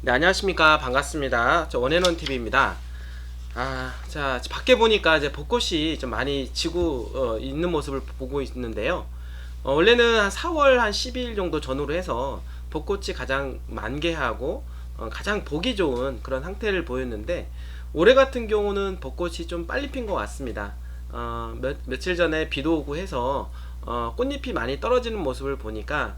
네, 안녕하십니까. 반갑습니다. 저 원앤원 TV입니다. 자, 밖에 보니까 이제 벚꽃이 좀 많이 지고 있는 모습을 보고 있는데요. 원래는 한 4월 한 12일 정도 전후로 해서 벚꽃이 가장 만개하고 가장 보기 좋은 그런 상태를 보였는데, 올해 같은 경우는 벚꽃이 좀 빨리 핀 것 같습니다. 며칠 전에 비도 오고 해서 꽃잎이 많이 떨어지는 모습을 보니까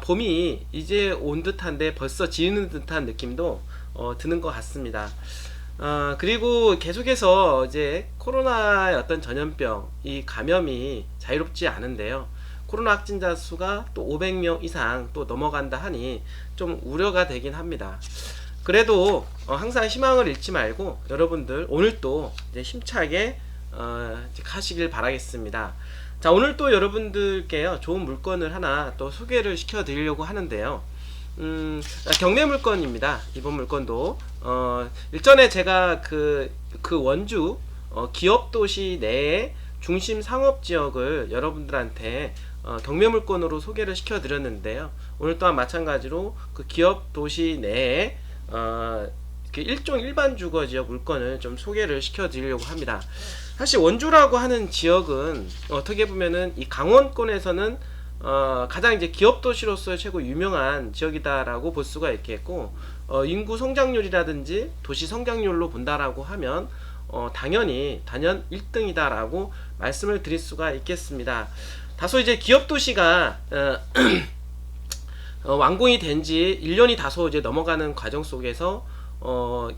봄이 이제 온 듯한데 벌써 지는 듯한 느낌도 드는 것 같습니다. 그리고 계속해서 이제 코로나의 어떤 전염병, 이 감염이 자유롭지 않은데요. 코로나 확진자 수가 또 500명 이상 또 넘어간다 하니 좀 우려가 되긴 합니다. 그래도 항상 희망을 잃지 말고 여러분들 오늘 또 이제 힘차게 이제 가시길 바라겠습니다. 자, 오늘 또 여러분들께요 좋은 물건을 하나 또 소개를 시켜 드리려고 하는데요. 경매 물건입니다. 이번 물건도 일전에 제가 그 원주 기업 도시 내의 중심 상업 지역을 여러분들한테 경매 물건으로 소개를 시켜 드렸는데요. 오늘 또한 마찬가지로 그 기업 도시 내에 그 일종 일반 주거 지역 물건을 좀 소개를 시켜 드리려고 합니다. 사실 원주라고 하는 지역은 어떻게 보면은 이 강원권에서는 가장 이제 기업 도시로서 최고 유명한 지역이다라고 볼 수가 있겠고, 인구 성장률이라든지 도시 성장률로 본다라고 하면 당연히 단연 1등이다라고 말씀을 드릴 수가 있겠습니다. 다소 이제 기업 도시가 완공이 된 지 1년이 다소 이제 넘어가는 과정 속에서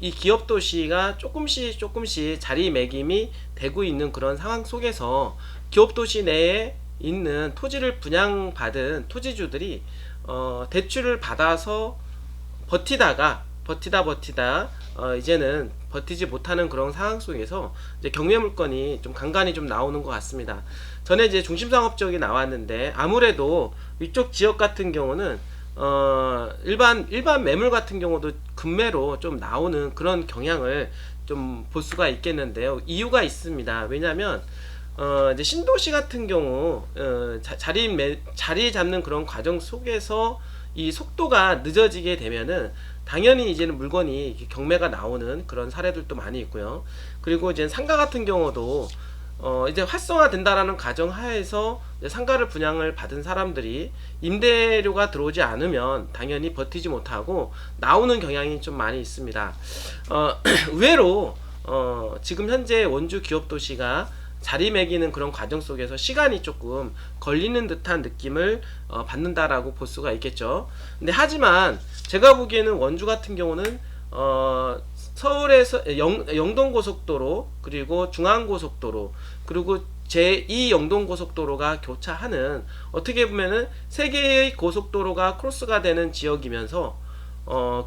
이 기업 도시가 조금씩 자리매김이 되고 있는 그런 상황 속에서 기업 도시 내에 있는 토지를 분양받은 토지주들이 대출을 받아서 버티다 이제는 버티지 못하는 그런 상황 속에서 이제 경매 물건이 좀 간간히 좀 나오는 것 같습니다. 전에 이제 중심상업 지역이 나왔는데, 아무래도 이쪽 지역 같은 경우는 일반 매물 같은 경우도 급매로 좀 나오는 그런 경향을 좀 볼 수가 있겠는데요. 이유가 있습니다. 왜냐하면 이제 신도시 같은 경우 자리 잡는 그런 과정 속에서 이 속도가 늦어지게 되면은 당연히 이제는 물건이 경매가 나오는 그런 사례들도 많이 있고요. 그리고 이제 상가 같은 경우도 이제 활성화된다라는 가정 하에서 상가를 분양을 받은 사람들이 임대료가 들어오지 않으면 당연히 버티지 못하고 나오는 경향이 좀 많이 있습니다. 의외로 지금 현재 원주 기업도시가 자리매기는 그런 과정 속에서 시간이 조금 걸리는 듯한 느낌을 받는다라고 볼 수가 있겠죠. 근데 하지만 제가 보기에는 원주 같은 경우는 서울에서 영동고속도로, 그리고 중앙고속도로, 그리고 제2 영동고속도로가 교차하는, 어떻게 보면은 세 개의 고속도로가 크로스가 되는 지역이면서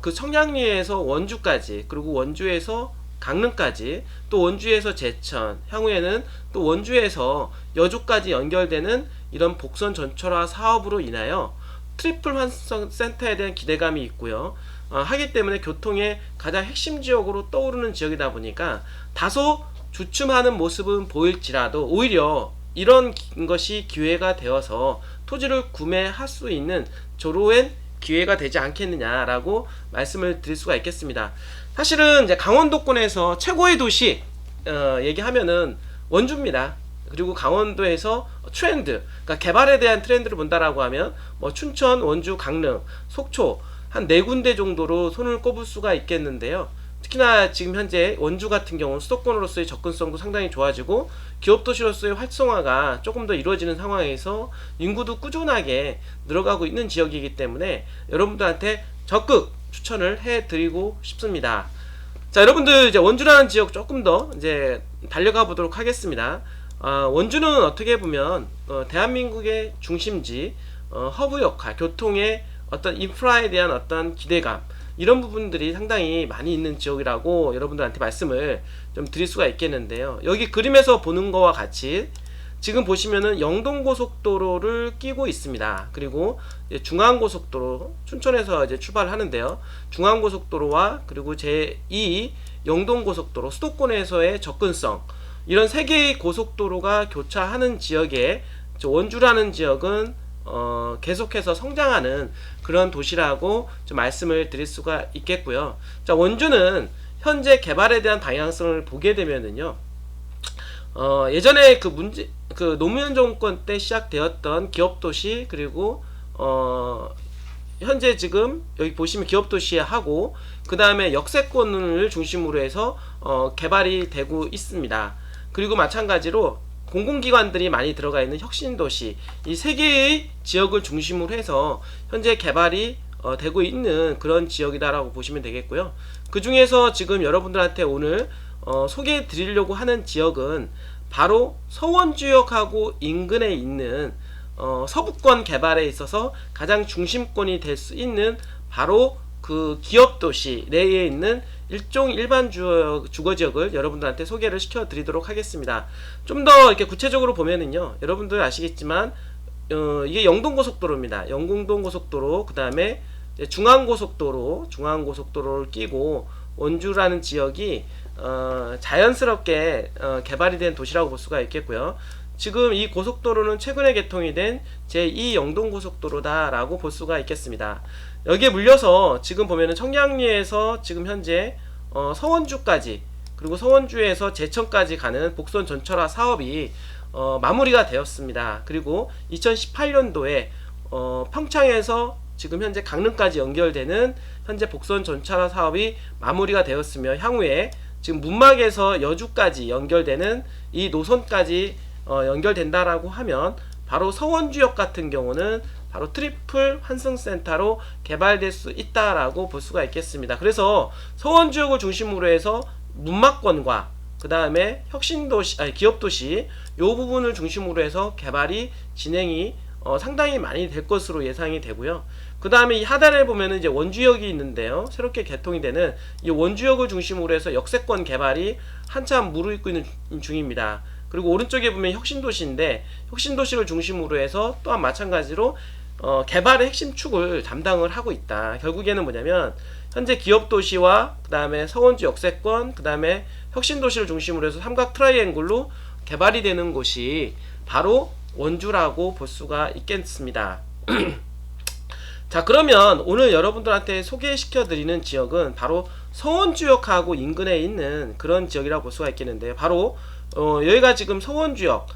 그 청량리에서 원주까지, 그리고 원주에서 강릉까지, 또 원주에서 제천, 향후에는 또 원주에서 여주까지 연결되는 이런 복선 전철화 사업으로 인하여 트리플 환승 센터에 대한 기대감이 있고요. 하기 때문에 교통의 가장 핵심 지역으로 떠오르는 지역이다 보니까 다소 주춤하는 모습은 보일지라도 오히려 이런 것이 기회가 되어서 토지를 구매할 수 있는 조로엔 기회가 되지 않겠느냐라고 말씀을 드릴 수가 있겠습니다. 사실은 이제 강원도권에서 최고의 도시 얘기하면은 원주입니다. 그리고 강원도에서 트렌드, 그러니까 개발에 대한 트렌드를 본다라고 하면 뭐 춘천, 원주, 강릉, 속초 한 네 군데 정도로 손을 꼽을 수가 있겠는데요. 특히나 지금 현재 원주 같은 경우는 수도권으로서의 접근성도 상당히 좋아지고 기업도시로서의 활성화가 조금 더 이루어지는 상황에서 인구도 꾸준하게 늘어가고 있는 지역이기 때문에 여러분들한테 적극 추천을 해드리고 싶습니다. 자, 여러분들 이제 원주라는 지역 조금 더 이제 달려가 보도록 하겠습니다. 원주는 어떻게 보면 대한민국의 중심지, 허브 역할, 교통의 어떤 인프라에 대한 어떤 기대감, 이런 부분들이 상당히 많이 있는 지역이라고 여러분들한테 말씀을 좀 드릴 수가 있겠는데요. 여기 그림에서 보는 거와 같이 지금 보시면은 영동고속도로를 끼고 있습니다. 그리고 중앙고속도로, 춘천에서 이제 출발을 하는데요. 중앙고속도로와 그리고 제2 영동고속도로, 수도권에서의 접근성, 이런 세 개의 고속도로가 교차하는 지역에 원주라는 지역은 계속해서 성장하는 그런 도시라고 좀 말씀을 드릴 수가 있겠고요. 자, 원주는 현재 개발에 대한 방향성을 보게 되면은요, 예전에 그 노무현 정권 때 시작되었던 기업도시, 그리고 현재 지금 여기 보시면 기업도시에 하고, 그 다음에 역세권을 중심으로 해서 개발이 되고 있습니다. 그리고 마찬가지로 공공기관들이 많이 들어가 있는 혁신도시, 이 세 개의 지역을 중심으로 해서 현재 개발이 되고 있는 그런 지역이다라고 보시면 되겠고요. 그 중에서 지금 여러분들한테 오늘 소개해 드리려고 하는 지역은 바로 서원주역하고 인근에 있는 서부권 개발에 있어서 가장 중심권이 될 수 있는 바로 그 기업도시 내에 있는 일종 일반 주거지역을 여러분들한테 소개를 시켜 드리도록 하겠습니다. 좀 더 이렇게 구체적으로 보면은요, 여러분들 아시겠지만 이게 영동고속도로입니다. 영동고속도로, 그 다음에 중앙고속도로를 끼고 원주라는 지역이 자연스럽게 개발이 된 도시라고 볼 수가 있겠고요. 지금 이 고속도로는 최근에 개통이 된 제2 영동고속도로다라고 볼 수가 있겠습니다. 여기에 물려서 지금 보면은 청량리에서 지금 현재 서원주까지, 그리고 서원주에서 제천까지 가는 복선 전철화 사업이 마무리가 되었습니다. 그리고 2018년도에 평창에서 지금 현재 강릉까지 연결되는 현재 복선 전철화 사업이 마무리가 되었으며, 향후에 지금 문막에서 여주까지 연결되는 이 노선까지 연결된다라고 하면 바로 서원주역 같은 경우는 바로 트리플 환승센터로 개발될 수 있다라고 볼 수가 있겠습니다. 그래서 서원주역을 중심으로 해서 문막권과 그 다음에 혁신도시, 기업도시 요 부분을 중심으로 해서 개발이 진행이 상당히 많이 될 것으로 예상이 되고요. 그 다음에 이 하단에 보면은 이제 원주역이 있는데요, 새롭게 개통이 되는 이 원주역을 중심으로 해서 역세권 개발이 한참 무르익고 있는 중입니다. 그리고 오른쪽에 보면 혁신도시인데, 혁신도시를 중심으로 해서 또한 마찬가지로 개발의 핵심 축을 담당을 하고 있다. 결국에는 뭐냐면 현재 기업도시와 그 다음에 서원주 역세권, 그 다음에 혁신도시를 중심으로 해서 삼각 트라이앵글로 개발이 되는 곳이 바로 원주라고 볼 수가 있겠습니다. 자, 그러면 오늘 여러분들한테 소개시켜 드리는 지역은 바로 서원주역하고 인근에 있는 그런 지역이라고 볼 수가 있겠는데요. 바로 여기가 지금 서원주역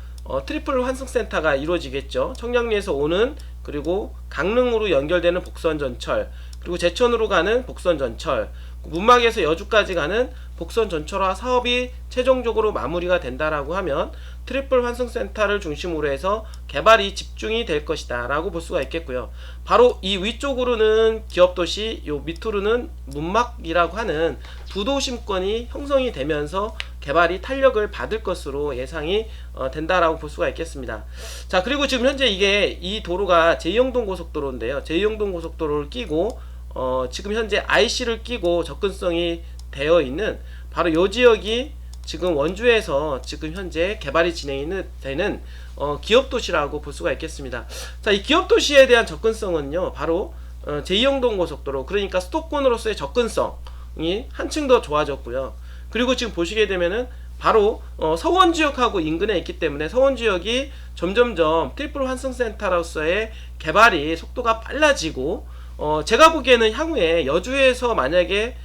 트리플 환승센터가 이루어지겠죠. 청량리에서 오는, 그리고 강릉으로 연결되는 복선전철, 그리고 제천으로 가는 복선전철, 문막에서 여주까지 가는 복선전철화 사업이 최종적으로 마무리가 된다라고 하면 트리플 환승센터를 중심으로 해서 개발이 집중이 될 것이다 라고 볼 수가 있겠고요. 바로 이 위쪽으로는 기업도시, 요 밑으로는 문막이라고 하는 부도심권이 형성이 되면서 개발이 탄력을 받을 것으로 예상이 된다라고 볼 수가 있겠습니다. 자, 그리고 지금 현재 이 도로가 제2영동 고속도로인데요, 제2영동 고속도로를 끼고 지금 현재 IC를 끼고 접근성이 되어 있는 바로 이 지역이 지금 원주에서 지금 현재 개발이 진행되는 기업도시라고 볼 수가 있겠습니다. 자, 이 기업도시에 대한 접근성은요, 바로 제2영동 고속도로, 그러니까 수도권으로서의 접근성이 한층 더 좋아졌고요. 그리고 지금 보시게 되면은 바로 서원지역하고 인근에 있기 때문에 서원지역이 점점점 트리플 환승센터로서의 개발이 속도가 빨라지고, 제가 보기에는 향후에 여주에서 만약에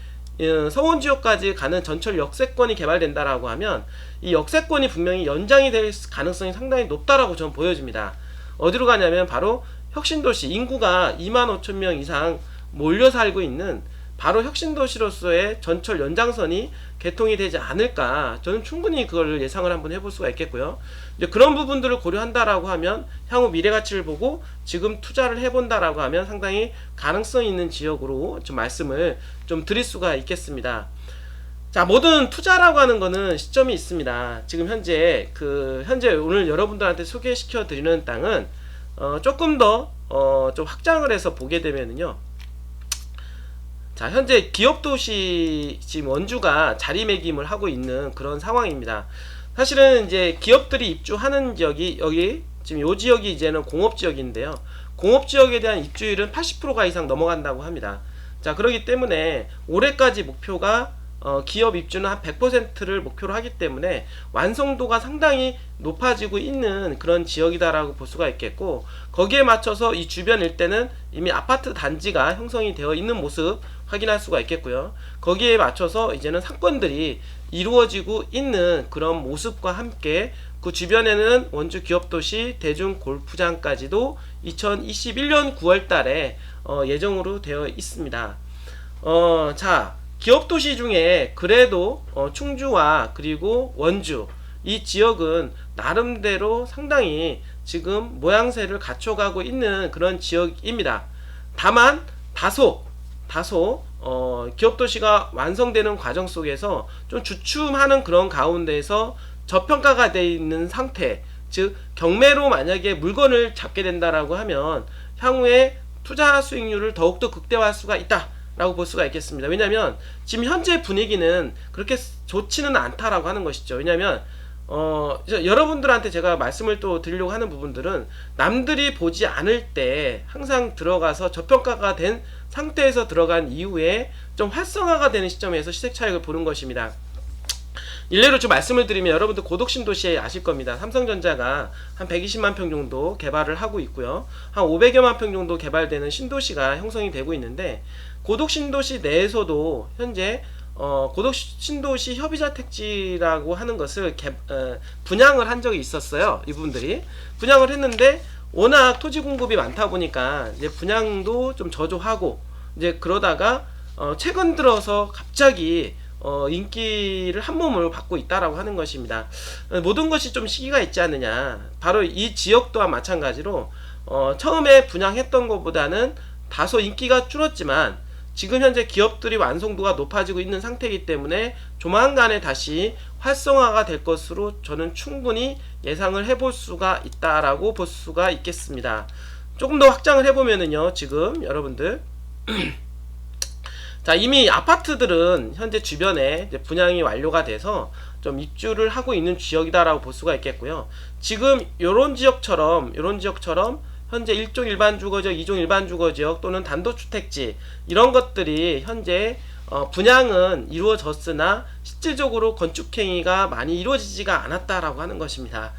서원지역까지 가는 전철 역세권이 개발된다라고 하면 이 역세권이 분명히 연장이 될 가능성이 상당히 높다라고 저는 보여집니다. 어디로 가냐면 바로 혁신도시, 인구가 25,000명 이상 몰려 살고 있는 바로 혁신도시로서의 전철 연장선이 개통이 되지 않을까, 저는 충분히 그걸 예상을 한번 해볼 수가 있겠고요. 이제 그런 부분들을 고려한다라고 하면 향후 미래 가치를 보고 지금 투자를 해본다라고 하면 상당히 가능성이 있는 지역으로 좀 말씀을 좀 드릴 수가 있겠습니다. 자, 모든 투자라고 하는 거는 시점이 있습니다. 지금 현재 오늘 여러분들한테 소개시켜 드리는 땅은 조금 더 좀 확장을 해서 보게 되면은요, 자, 현재 기업도시 지금 원주가 자리매김을 하고 있는 그런 상황입니다. 사실은 이제 기업들이 입주하는 지역이 여기 지금 요 지역이 이제는 공업지역인데요, 공업지역에 대한 입주율은 80%가 이상 넘어간다고 합니다. 자, 그렇기 때문에 올해까지 목표가 기업 입주는 한 100%를 목표로 하기 때문에 완성도가 상당히 높아지고 있는 그런 지역이다라고 볼 수가 있겠고, 거기에 맞춰서 이 주변 일대는 이미 아파트 단지가 형성이 되어 있는 모습 확인할 수가 있겠고요. 거기에 맞춰서 이제는 상권들이 이루어지고 있는 그런 모습과 함께 그 주변에는 원주 기업도시 대중 골프장까지도 2021년 9월 달에 예정으로 되어 있습니다. 자, 기업도시 중에 그래도 충주와 그리고 원주 이 지역은 나름대로 상당히 지금 모양새를 갖춰가고 있는 그런 지역입니다. 다만 다소 기업도시가 완성되는 과정 속에서 좀 주춤하는 그런 가운데에서 저평가가 되어 있는 상태, 즉 경매로 만약에 물건을 잡게 된다라고 하면 향후에 투자 수익률을 더욱더 극대화할 수가 있다 라고 볼 수가 있겠습니다. 왜냐하면 지금 현재 분위기는 그렇게 좋지는 않다라고 하는 것이죠. 왜냐하면 여러분들한테 제가 말씀을 또 드리려고 하는 부분들은 남들이 보지 않을 때 항상 들어가서 저평가가 된 상태에서 들어간 이후에 좀 활성화가 되는 시점에서 시세 차익을 보는 것입니다. 일례로 좀 말씀을 드리면 여러분들 고덕신도시에 아실 겁니다. 삼성전자가 한 120만 평 정도 개발을 하고 있고요. 한 500여만 평 정도 개발되는 신도시가 형성이 되고 있는데, 고덕신도시 내에서도 현재 고덕신도시 협의자 택지라고 하는 것을 분양을 한 적이 있었어요. 이분들이 분양을 했는데 워낙 토지 공급이 많다 보니까 이제 분양도 좀 저조하고, 이제 그러다가 최근 들어서 갑자기 인기를 한 몸을 받고 있다라고 하는 것입니다. 모든 것이 좀 시기가 있지 않느냐. 바로 이 지역 또한 마찬가지로 처음에 분양했던 것보다는 다소 인기가 줄었지만 지금 현재 기업들이 완성도가 높아지고 있는 상태이기 때문에 조만간에 다시 활성화가 될 것으로 저는 충분히 예상을 해볼 수가 있다라고 볼 수가 있겠습니다. 조금 더 확장을 해보면은요, 지금 여러분들 자, 이미 아파트들은 현재 주변에 이제 분양이 완료가 돼서 좀 입주를 하고 있는 지역이다라고 볼 수가 있겠고요. 지금 요런 지역처럼 현재 1종 일반 주거지역, 2종 일반 주거지역 또는 단독주택지 이런 것들이 현재 분양은 이루어졌으나 실질적으로 건축행위가 많이 이루어지지가 않았다라고 하는 것입니다.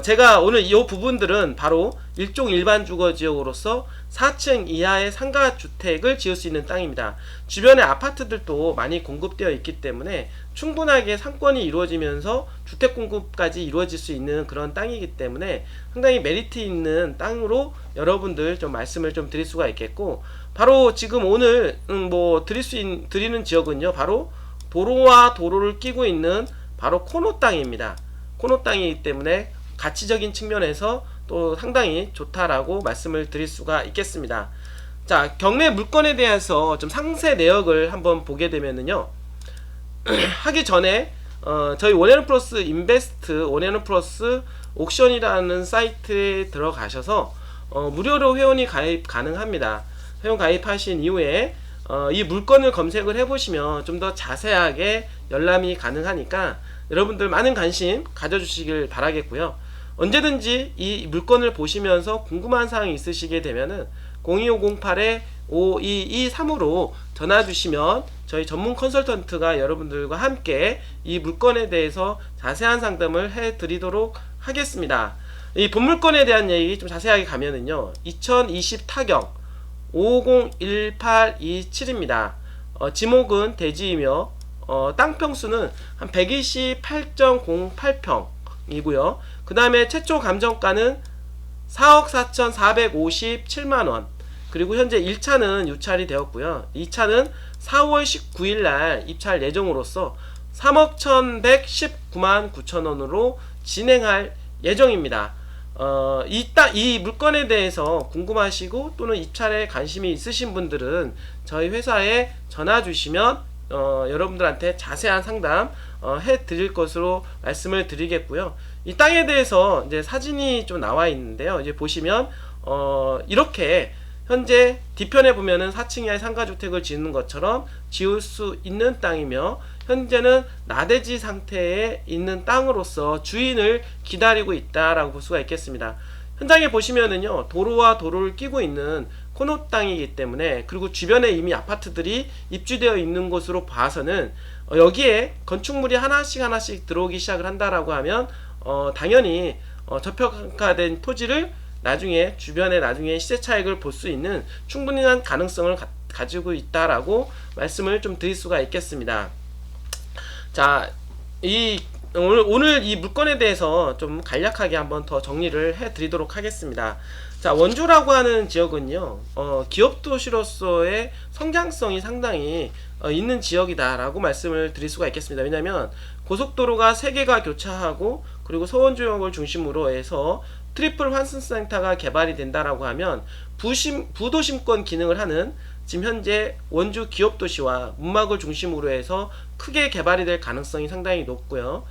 제가 오늘 이 부분들은 바로 1종 일반 주거지역으로서 4층 이하의 상가주택을 지을 수 있는 땅입니다. 주변에 아파트들도 많이 공급되어 있기 때문에 충분하게 상권이 이루어지면서 주택 공급까지 이루어질 수 있는 그런 땅이기 때문에 상당히 메리트 있는 땅으로 여러분들 좀 말씀을 좀 드릴 수가 있겠고, 바로 지금 오늘 드리는 지역은요, 바로 도로와 도로를 끼고 있는 바로 코너 땅입니다. 코너 땅이기 때문에 가치적인 측면에서 또 상당히 좋다라고 말씀을 드릴 수가 있겠습니다. 자, 경매 물건에 대해서 좀 상세 내역을 한번 보게 되면은요, 하기 전에 저희 원앤 플러스 인베스트 원앤 플러스 옥션이라는 사이트에 들어가셔서 무료로 회원이 가입 가능합니다. 회원 가입하신 이후에 이 물건을 검색을 해보시면 좀 더 자세하게 열람이 가능하니까 여러분들 많은 관심 가져주시길 바라겠고요. 언제든지 이 물건을 보시면서 궁금한 사항이 있으시게 되면은 02508-5223으로 전화 주시면 저희 전문 컨설턴트가 여러분들과 함께 이 물건에 대해서 자세한 상담을 해 드리도록 하겠습니다. 이 본물건에 대한 얘기 좀 자세하게 가면은요, 2020 타경 501827입니다. 지목은 대지이며 땅평수는 한 128.08평이고요. 그 다음에 최초 감정가는 4억 4,457만원, 그리고 현재 1차는 유찰이 되었고요. 2차는 4월 19일날 입찰 예정으로서 3억 1,119만 9천원으로 진행할 예정입니다. 이 물건에 대해서 궁금하시고 또는 입찰에 관심이 있으신 분들은 저희 회사에 전화 주시면 여러분들한테 자세한 상담 해 드릴 것으로 말씀을 드리겠고요. 이 땅에 대해서 이제 사진이 좀 나와 있는데요. 이제 보시면 이렇게 현재 뒤편에 보면은 4층 이하의 상가주택을 짓는 것처럼 지을 수 있는 땅이며, 현재는 나대지 상태에 있는 땅으로서 주인을 기다리고 있다라고 볼 수가 있겠습니다. 현장에 보시면은요, 도로와 도로를 끼고 있는 코너 땅이기 때문에, 그리고 주변에 이미 아파트들이 입주되어 있는 곳으로 봐서는 여기에 건축물이 하나씩 들어오기 시작을 한다라고 하면 당연히 저평가된 토지를 나중에 주변에 나중에 시세 차익을 볼 수 있는 충분한 가능성을 가지고 있다라고 말씀을 좀 드릴 수가 있겠습니다. 자, 오늘 이 물건에 대해서 좀 간략하게 한번 더 정리를 해 드리도록 하겠습니다. 자, 원주라고 하는 지역은요, 기업 도시로서의 성장성이 상당히 있는 지역이다라고 말씀을 드릴 수가 있겠습니다. 왜냐하면 고속도로가 3개가 교차하고, 그리고 서원주역을 중심으로 해서 트리플 환승센터가 개발이 된다라고 하면 부도심권 기능을 하는 지금 현재 원주 기업도시와 문막을 중심으로 해서 크게 개발이 될 가능성이 상당히 높고요.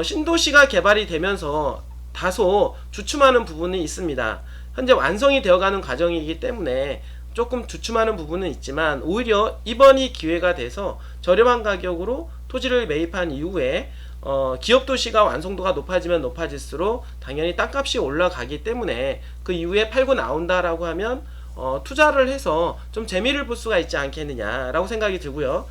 신도시가 개발이 되면서 다소 주춤하는 부분이 있습니다. 현재 완성이 되어가는 과정이기 때문에 조금 주춤하는 부분은 있지만, 오히려 이번이 기회가 돼서 저렴한 가격으로 토지를 매입한 이후에 기업도시가 완성도가 높아지면 높아질수록 당연히 땅값이 올라가기 때문에 그 이후에 팔고 나온다라고 하면 투자를 해서 좀 재미를 볼 수가 있지 않겠느냐라고 생각이 들고요.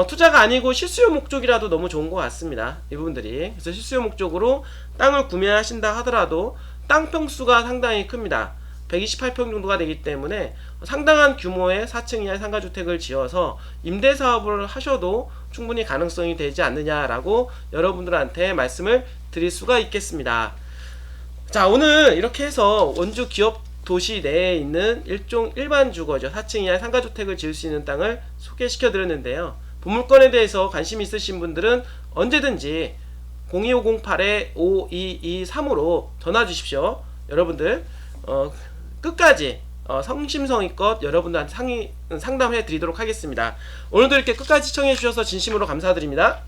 투자가 아니고 실수요 목적이라도 너무 좋은 것 같습니다. 이 부분들이. 그래서 실수요 목적으로 땅을 구매하신다 하더라도 땅 평수가 상당히 큽니다. 128평 정도가 되기 때문에 상당한 규모의 4층 이하의 상가주택을 지어서 임대사업을 하셔도 충분히 가능성이 되지 않느냐라고 여러분들한테 말씀을 드릴 수가 있겠습니다. 자, 오늘 이렇게 해서 원주 기업 도시 내에 있는 일종 일반 주거죠, 4층 이하의 상가주택을 지을 수 있는 땅을 소개시켜 드렸는데요. 본물건에 대해서 관심 있으신 분들은 언제든지 02508-5223으로 전화 주십시오. 여러분들 끝까지 성심성의껏 여러분들한테 상담해 드리도록 하겠습니다. 오늘도 이렇게 끝까지 시청해 주셔서 진심으로 감사드립니다.